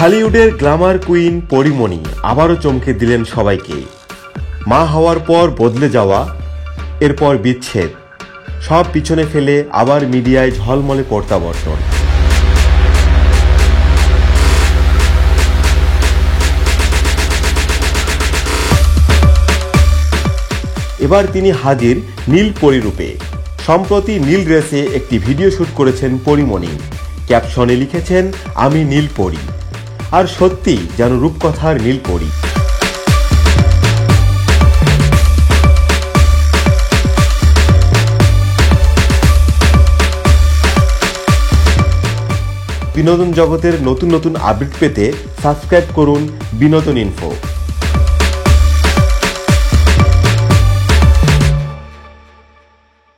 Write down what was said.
ঢালিউডের Glamour queen Pori Moni আবারও চমকে দিলেন সবাইকে। মা হওয়ার পর বদলে যাওয়া, এরপর বিচ্ছেদ, সব পিছনে ফেলে আবার মিডিয়ায় ঝলমলে প্রত্যাবর্তন। এবার তিনি হাজির নীল পরী রূপে। সম্প্রতি নীল ড্রেসে একটি ভিডিও শুট করেছেন পরীমণি। ক্যাপশনে লিখেছেন, আমি নীল পরী। আর সত্যি যেন রূপকথার নীল পরী। বিনোদন জগতের নতুন নতুন আপডেট পেতে সাবস্ক্রাইব করুন বিনোদন ইনফো।